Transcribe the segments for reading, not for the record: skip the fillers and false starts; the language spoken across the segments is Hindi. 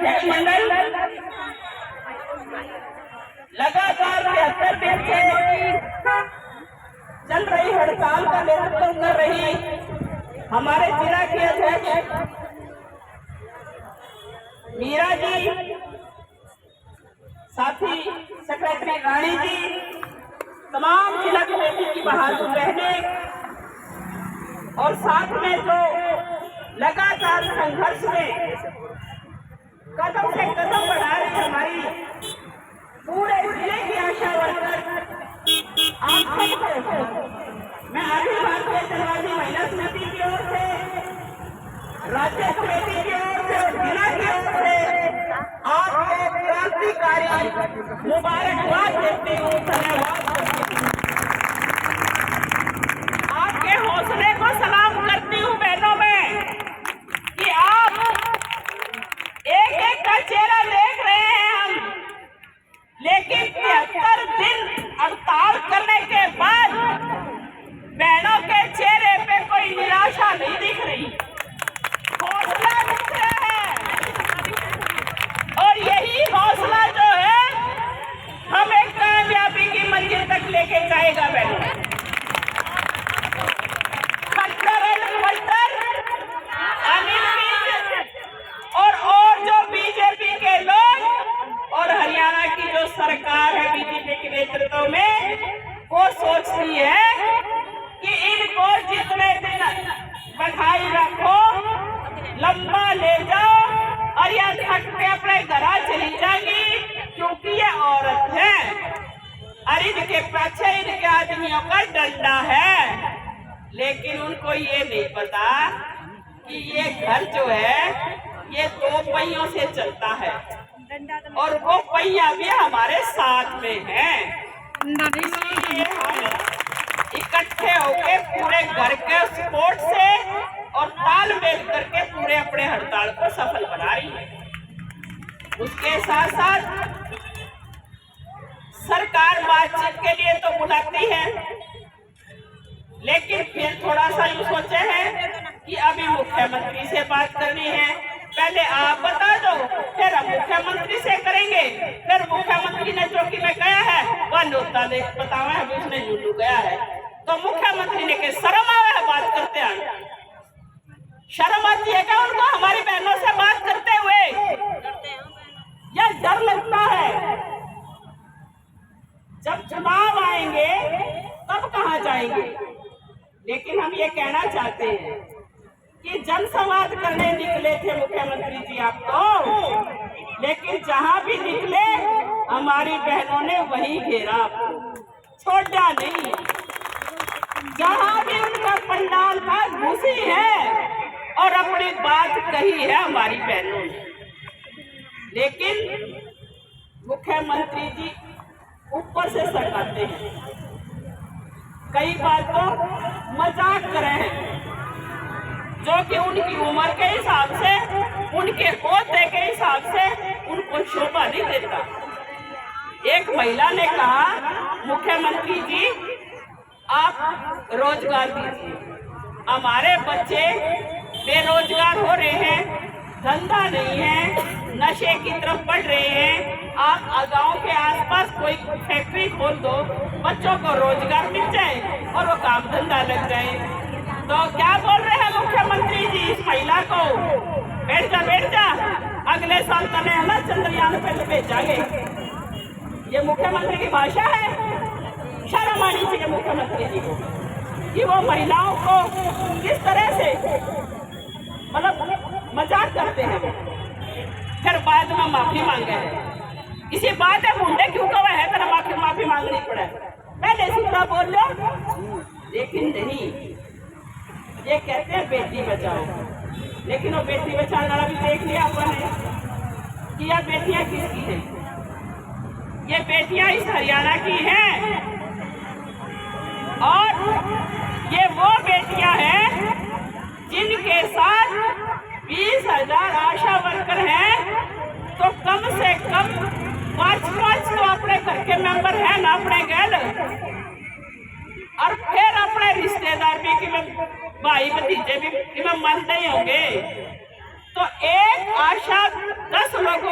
अध्यक्ष मंडल, लगातार 73 दिन से चल रही हड़ताल का नेतृत्व कर रही हमारे जिला के अध्यक्ष मीरा जी, साथी सेक्रेटरी रानी जी, तमाम जिला कमेटी की बहादुर बहनें और साथ में जो लगातार संघर्ष में कदम से कदम बढ़ा रही हमारी पूरे जिले की आशा वर्कर, आप सबको मैं अखिल भारतीय जनवादी महिला समिति की ओर से, राज्य कमेटी की ओर से और जिला की ओर से आपको क्रांतिकारी मुबारकबाद देती हूँ, धन्यवाद। आपके हौसले को सलाम करती हूँ बहनों में कि आप एक एक का चेहरा देख रहे हैं हम, लेकिन 73 दिन हड़ताल करने के बाद बहनों के चेहरे पे कोई निराशा नहीं दिख रही, हौसला दिख रहा है। और यही हौसला जो है हमें कामयाबी की मंजिल तक लेके जाएगा बहनों। खट्टर अनिल और जो बीजेपी के लोग और हरियाणा की जो सरकार है बीजेपी के नेतृत्व में, वो सोचती है कि इनको जितने दिन बधाई रखो, लंबा ले जाओ और यह थक के अपने घर चली जाएगी, क्योंकि ये औरत है और इनके पीछे इनके आदमियों का डंडा है। लेकिन उनको ये नहीं पता कि ये घर जो है ये 2 पहियों से चलता है और वो पहिया भी हमारे साथ में है। इसलिए हम इकट्ठे होकर पूरे घर के सपोर्ट से और तालमेल करके पूरे अपने हड़ताल को सफल बना रही है। उसके साथ साथ सरकार बातचीत के लिए तो बुलाती है, लेकिन फिर थोड़ा सा यूँ सोचे हैं कि अभी मुख्यमंत्री से बात करनी है, पहले आप बता दो फिर हम मुख्यमंत्री से करेंगे। फिर मुख्यमंत्री ने जो कि मैं गया है वह नोता दे बतावा है, उसने जुलू गया है, तो मुख्यमंत्री ने के शर्म आया है बात करते हैं, शर्म आती है क्या उनको हमारी बहनों से बात करते हुए? यह डर लगता है। जब चुनाव आएंगे तब कहाँ जाएंगे? लेकिन हम ये कहना चाहते हैं कि जनसंवाद करने निकले थे मुख्यमंत्री जी आप तो, लेकिन जहां भी निकले हमारी बहनों ने वही घेरा आपको, छोड़ा नहीं। जहां भी उनका पंडाल था घुसी है और अपनी बात कही है हमारी बहनों ने। लेकिन मुख्यमंत्री जी ऊपर से सरकाते हैं, कई बार तो मजाक कर रहे हैं, जो कि उनकी उम्र के हिसाब से, उनके ओहदे के हिसाब से उनको शोभा नहीं देता। एक महिला ने कहा मुख्यमंत्री जी आप रोजगार दीजिए, हमारे बच्चे बेरोजगार हो रहे हैं, धंधा नहीं है, नशे की तरफ बढ़ रहे हैं, आप गाँव के आसपास कोई फैक्ट्री खोल दो, बच्चों को रोजगार मिल जाए और वो काम धंधा लग जाए। तो क्या बोल रहे हैं मुख्यमंत्री जी इस महिला को? बैठ जा, अगले साल तने है ना चंद्रयान पे भेजांगे। ये मुख्यमंत्री की भाषा है? शर्म आनी चाहिए मुख्यमंत्री जी को कि वो महिलाओं को किस तरह से मतलब मजाक करते हैं। फिर बाद में माफी मांगे हैं, इसी बात है मुंडे क्यों कहा है तेरा माफी मांगनी पड़े, पहले सीधा बोल लो। लेकिन नहीं, ये कहते हैं बेटी बचाओ, लेकिन वो बेटी बचाने वाला भी देख लिया आपने कि यह बेटियां किसकी हैं? ये बेटियां इस हरियाणा की हैं और ये वो बेटियां हैं जिनके साथ 20,000 आशा वर्कर हैं, तो कम से कम 5 तो अपने घर के मेंबर हैं ना अपने गैल, और फिर अपने रिश्तेदार भी कि भाई भतीजे भी कि मानते ही होंगे। तो एक आशा 10 लोग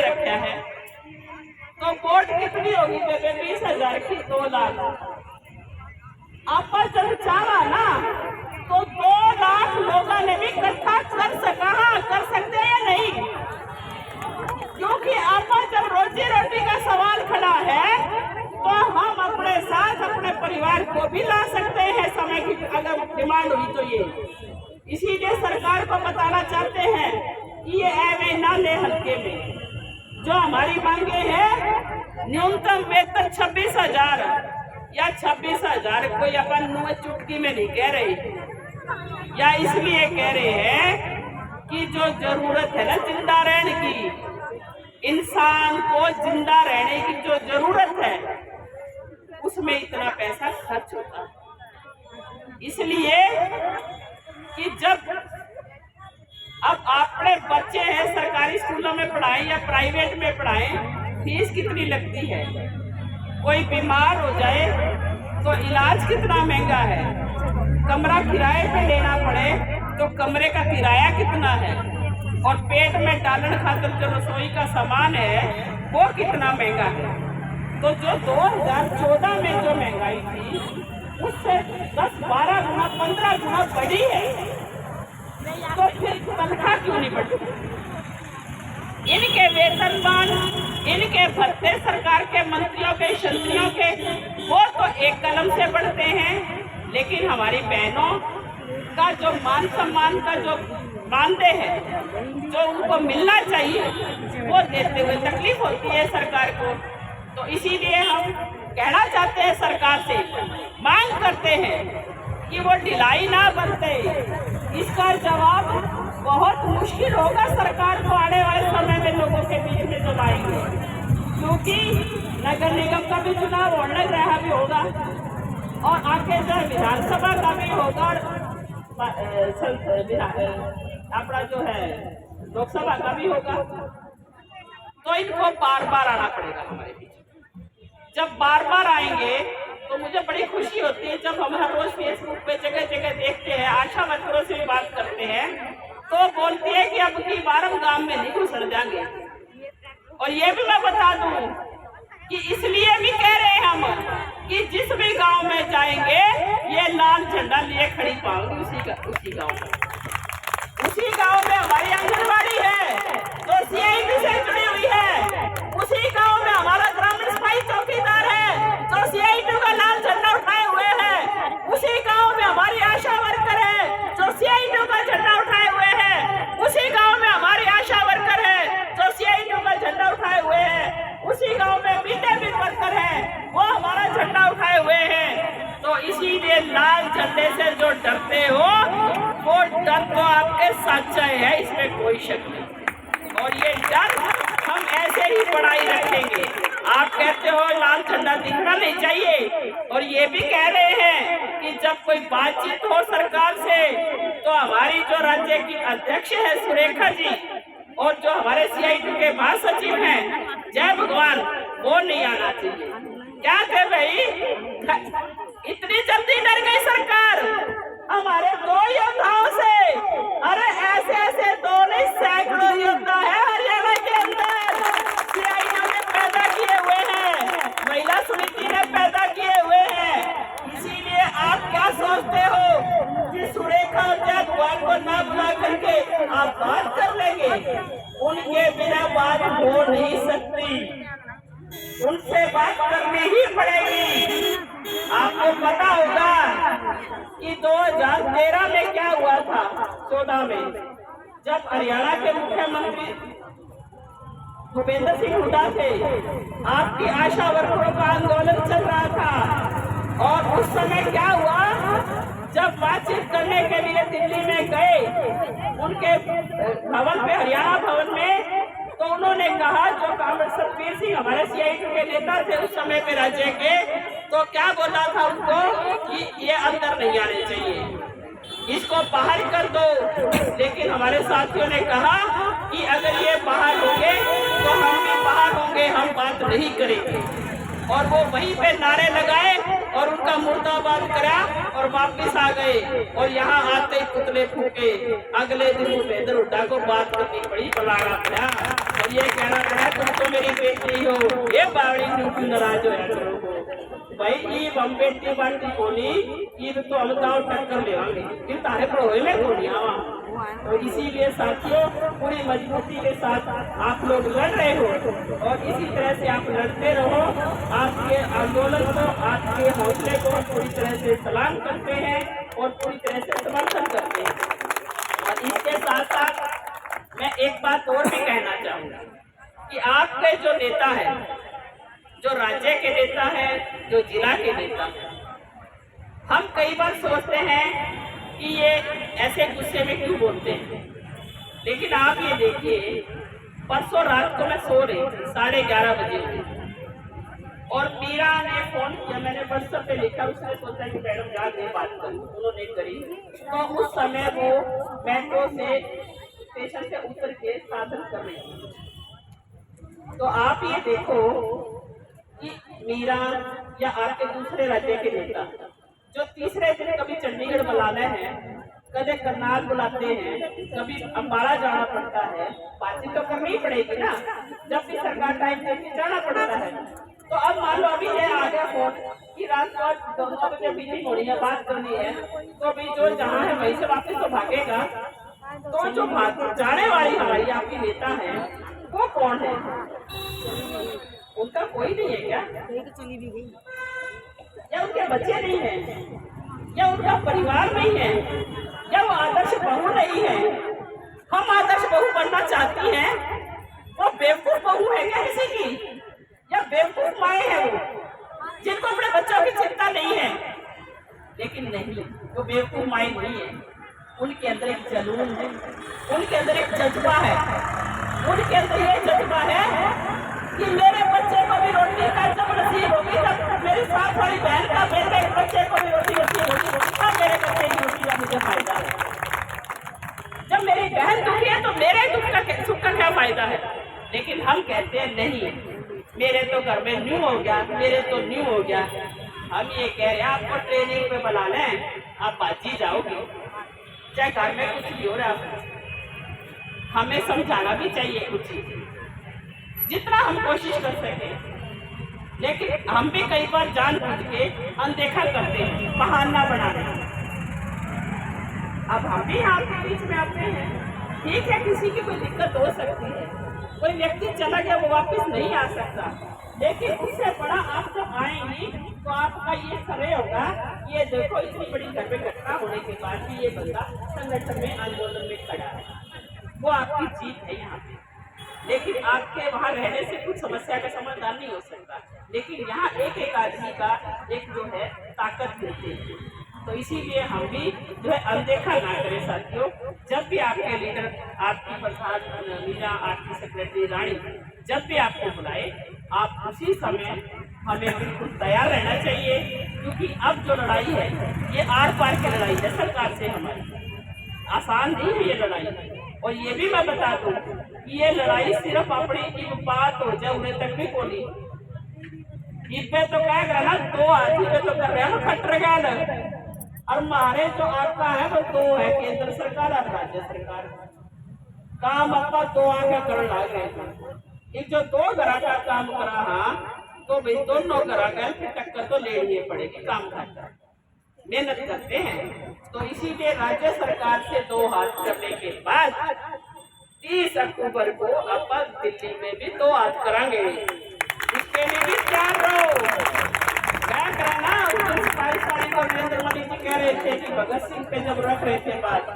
रखा है, तो वोट कितनी होगी बेबे? 20,000 की 2 लाख। आप जब चाहा ना तो 2 लाख लोगों ने भी इकट्ठा कर सकते हैं या नहीं? क्योंकि आप जब रोजी रोटी का सवाल खड़ा है तो हम अपने साथ अपने परिवार को भी ला सकते हैं समय की अगर डिमांड हुई तो। ये इसीलिए सरकार को बताना चाहते हैं कि ये ऐवे ना ले हल्के में। जो हमारी मांगे हैं, न्यूनतम वेतन 26,000 या 26,000 कोई अपन मुँह चुटकी में नहीं कह रहे, या इसलिए कह रहे हैं कि जो जरूरत है ना जिंदा रहने की, इंसान को जिंदा रहने की जो जरूरत है उसमें इतना पैसा खर्च होता है। इसलिए कि जब अब अपने बच्चे हैं सरकारी स्कूलों में पढ़ाएं या प्राइवेट में पढ़ाएं, फीस कितनी लगती है? कोई बीमार हो जाए तो इलाज कितना महंगा है? कमरा किराए पे लेना पड़े तो कमरे का किराया कितना है? और पेट में डालने खातिर जो रसोई का सामान है वो कितना महंगा है? तो जो 2014 में जो महंगाई थी उससे 10, 12 गुना, 15 गुना बढ़ी है, तो फिर तनख्वाह क्यों नहीं बढ़ती? इनके वेतनमान, इनके भत्ते सरकार के मंत्रियों के, शंत्रियों के, वो तो एक कलम से बढ़ते हैं, लेकिन हमारी बहनों का जो मान सम्मान का जो मानते हैं, जो उनको मिलना चाहिए वो देते हुए तकलीफ होती है सरकार को। तो इसीलिए हम कहना चाहते हैं सरकार से, मांग करते हैं कि वो ढिलाई ना बरते। इसका जवाब बहुत मुश्किल होगा सरकार को आने वाले समय में लोगों के बीच में जब आएंगे, क्योंकि नगर निगम का भी चुनाव होने रहा भी होगा और आगे जो विधानसभा का भी होगा और अपना जो है लोकसभा का भी होगा। तो इनको बार बार आना पड़ेगा हमारे बीच। जब बार बार आएंगे तो मुझे बड़ी खुशी होती है जब हम हर रोज फेसबुक पे जगह जगह देखते हैं, आशा वर्करों से भी बात करते हैं, तो बोलती है कि अब की बार हम गांव में नहीं घुसर जाएंगे। और ये भी मैं बता दूं कि इसलिए भी कह रहे हैं हम कि जिस भी गांव में जाएंगे ये लाल झंडा लिए खड़ी पाओगे उसी गांव में हमारी आंगनबाड़ी है तो CID से जुड़ी हुई है, उसी गांव में हमारा ग्रामीण सफाई चौकीदार है जो CID का लाल झंडा उठाए हुए है, उसी गांव में हमारी आशा वर्कर है जो CID का झंडा उठाए हुए है, उसी गांव में हमारी आशा वर्कर है जो CID का झंडा उठाए हुए है, उसी गांव में मिड-डे-मील वर्कर है वो हमारा झंडा उठाए हुए हैं। तो इसीलिए लाल झंडे से जो डरते हो वो डर तो आपके सच्चा है, इसमें कोई शक नहीं। और ये डर हम ऐसे ही बढ़ाई रखेंगे। आप कहते हो लाल झंडा दिखना नहीं चाहिए, और ये भी कह रहे हैं कि जब कोई बातचीत हो सरकार से तो हमारी जो राज्य की अध्यक्ष है सुरेखा जी और जो हमारे CID के महासचिव हैं जय भगवान, वो नहीं आना चाहिए। क्या थे भाई, इतनी जल्दी डर गई सरकार हमारे 2 योद्धाओं से? अरे ऐसे 2 नहीं, सैकड़ों योद्धा है हरियाणा के अंदर, CID ने पैदा किए हुए हैं, महिला समिति ने पैदा किए हुए हैं। इसीलिए आप क्या सोचते हो कि सुरेखा और जय भगवान को ना बुला करके आप बात कर लेंगे? उनके बिना बात हो नहीं सकती, उनसे बात करनी ही पड़ेगी। आपको पता होगा कि 2013 में क्या हुआ था, 14 में जब हरियाणा के मुख्यमंत्री भूपेंद्र सिंह हुड्डा थे, आपकी आशा वर्करों का आंदोलन चल रहा था। और उस समय क्या हुआ, जब बातचीत करने के लिए दिल्ली में गए उनके भवन पे, हरियाणा भवन में, तो उन्होंने कहा, जो कामरेड सतबीर सिंह हमारे CID के नेता थे उस समय पे राज्य के, तो क्या बोला था उनको कि ये अंदर नहीं आने चाहिए, इसको बाहर कर दो। लेकिन हमारे साथियों ने कहा कि अगर ये बाहर होंगे तो हम भी बाहर होंगे, हम बात नहीं करेंगे। और वो वहीं पे नारे लगाए और उनका मुर्दाबाद करा और वापस आ गए। और यहाँ आते ही पुतले फूके। अगले दिन भूपेंद्र हुड्डा को बात करनी पड़ी, बुलाना पड़ा और ये कहना पड़ा तुम तो मेरी बेटी हो, ये बावड़ी ड्यूटी नाराज होया करो भाई। ईब हम बेटी बाटी कोनी, ईब तो हम दाव टक्कर लेवांगे, फिर तारे पर होए में कोनी आवा। तो इसीलिए साथियों पूरी मजबूती के साथ आप लोग लड़ रहे हो और इसी तरह से आप लड़ते रहो। आपके आंदोलन को, आपके हौसले को पूरी तरह से सलाम करते हैं और पूरी तरह से समर्थन करते हैं। और इसके साथ साथ मैं एक बात और भी कहना चाहूँगा कि आपके जो नेता है, जो राज्य के नेता है, जो जिला के नेता है, हम कई बार सोचते हैं कि ये ऐसे गुस्से में क्यों बोलते हैं, लेकिन आप ये देखिए परसों रात को मैं सो रही थी, 11:30 बजे और मीरा ने फोन किया, मैंने व्हाट्सएप पे लिखा, उसने सोचा कि मैडम याद नहीं बात करूं, उन्होंने करी। तो उस समय वो मेट्रो से स्टेशन से उतर के साधन कर रही थी। तो आप ये देखो कि मीरा या आपके दूसरे राज्य के नेता जो तीसरे दिन कभी चंडीगढ़ बुलाने हैं, कभी करनाल बुलाते हैं, कभी अम्बाला जाना पड़ता है, बातचीत तो करनी ही पड़ेगी ना, जब भी सरकार टाइम देती जाना पड़ता है। तो अब मान लो अभी ये आ गया फोन कि रात को 2 बजे मीटिंग हो रही है, बात करनी है, तो अभी जो जहाँ है वहीं से वापस तो भागेगा। तो जो भाग जाने वाली हमारी आपकी नेता है वो कौन है? उनका कोई नहीं है क्या? चली भी गई, या उनके बच्चे नहीं हैं, या उनका परिवार नहीं है, या वो आदर्श बहू नहीं है? हम आदर्श बहू बनना चाहती हैं, वो बेवकूफ बहू है क्या किसी की, या बेवकूफ माए है वो जिनको अपने बच्चों की चिंता नहीं है? लेकिन नहीं, वो बेवकूफ माए नहीं है, उनके अंदर एक जुनून है, उनके अंदर एक जज्बा है, उनके अंदर ये जज्बा है कि मेरे बच्चे को भी रोटी का जब नसीब होगी, तब मेरी साथ वाली बहन का, मेरे बच्चे को भी रोटी नसीब होगी, तब मेरे बच्चे की रोटी का मुझे फायदा है। जब मेरी बहन दुखी है तो मेरे सुख का क्या फायदा है? लेकिन हम कहते हैं नहीं, मेरे तो घर में न्यू हो गया, मेरे तो न्यू हो गया। हम ये कह रहे हैं आपको ट्रेनिंग पे बुला लें, आप बाजी जाओगे, चाहे घर में कुछ भी हो रहा है, हमें समझाना भी चाहिए कुछ चीजें, जितना हम कोशिश कर सके। लेकिन हम भी कई बार जानबूझ के अनदेखा करते हैं, बहाना बनाते हैं। अब हम भी आपके बीच में आते हैं, ठीक है, किसी की कोई दिक्कत हो सकती है, कोई व्यक्ति चला गया वो वापस नहीं आ सकता, लेकिन उससे बड़ा आप जब आएंगी तो आपका ये श्रेय होगा, ये देखो इतनी बड़ी घर में घटना होने के बाद भी ये बंदा संगठन में, आंदोलन में खड़ा है, वो आपकी जीत है यहाँ पे। लेकिन आपके वहाँ रहने से कुछ समस्या का समाधान नहीं हो सकता, लेकिन यहाँ एक एक आदमी का एक जो है ताकत मिलती है। तो इसीलिए हम भी जो है अनदेखा ना करें साथियों। जब भी आपके लीडर, आपकी प्रधान मीरा, आपकी सेक्रेटरी रानी जब भी आपको बुलाए, आप उसी समय हमें बिल्कुल तैयार रहना चाहिए, क्योंकि अब जो लड़ाई है ये आर पार की लड़ाई है सरकार से हमारी, आसान नहीं है ये लड़ाई। और ये भी मैं बता दूं कि ये लड़ाई सिर्फ अपनी की बात हो जाए उन्हें तक भी को नहीं, पे तो क्या कर रहा, 2 हाथी पे तो कर रहे हैं खट्टर गाल, और हमारे जो आपका है वो 2 है, केंद्र सरकार और राज्य सरकार। काम आपका 2 आगे कर लग रहे थे, एक जो 2 घरा का काम करा, हाँ तो भाई दोनों घरा गए, फिर टक्कर तो लेनी पड़ेगी, काम करता मेहनत करते हैं। तो इसीलिए राज्य सरकार से 2 हाथ करने के बाद 30 अक्टूबर को अपन दिल्ली में भी 2 हाथ करांगे, इसके लिए भी तैयार रहो। क्या करना, उस 22 तारीख को नरेंद्र मोदी जी कह रहे थे कि भगत सिंह पे जब रख रहे थे बात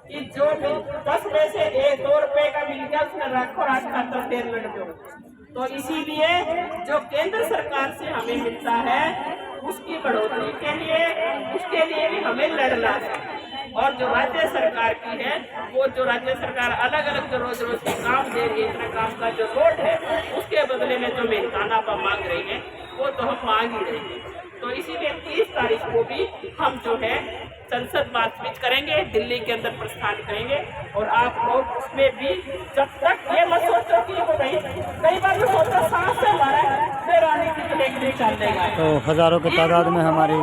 कि जो भी 10 में से 2 रुपए का मिल गया उसने रखो राज खाता 13 मिनट। तो इसीलिए जो केंद्र सरकार से हमें मिलता है उसकी बढ़ोतरी के लिए, उसके लिए भी हमें लड़ना है। और जो राज्य सरकार की है, वो जो राज्य सरकार अलग अलग जो रोज रोज के काम दे रही है, इतना काम का जो लोड है, उसके बदले में जो मेहनताना पर मांग रही है वो तो हम मांग ही रहे हैं। तो इसीलिए 30 तारीख को भी हम जो है संसद मार्च करेंगे, दिल्ली के अंदर प्रस्थान करेंगे। और आप लोग उसमें भी जब तक ये मत सोचो कि वो नहीं, कई बार भी सोचो सांस से मारा फिर आने की लेकर चल देगा। तो हजारों की तादाद में हमारी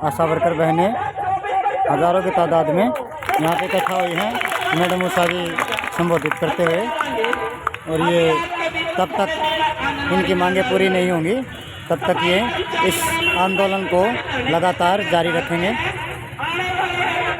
आशा वर्कर बहनें, हजारों की तादाद में यहाँ पे इकट्ठा हुई हैं। मैडम उषा जी संबोधित करते हुए और ये तब तक इनकी मांगें पूरी नहीं होंगी तब तक ये इस आंदोलन को लगातार जारी रखेंगे।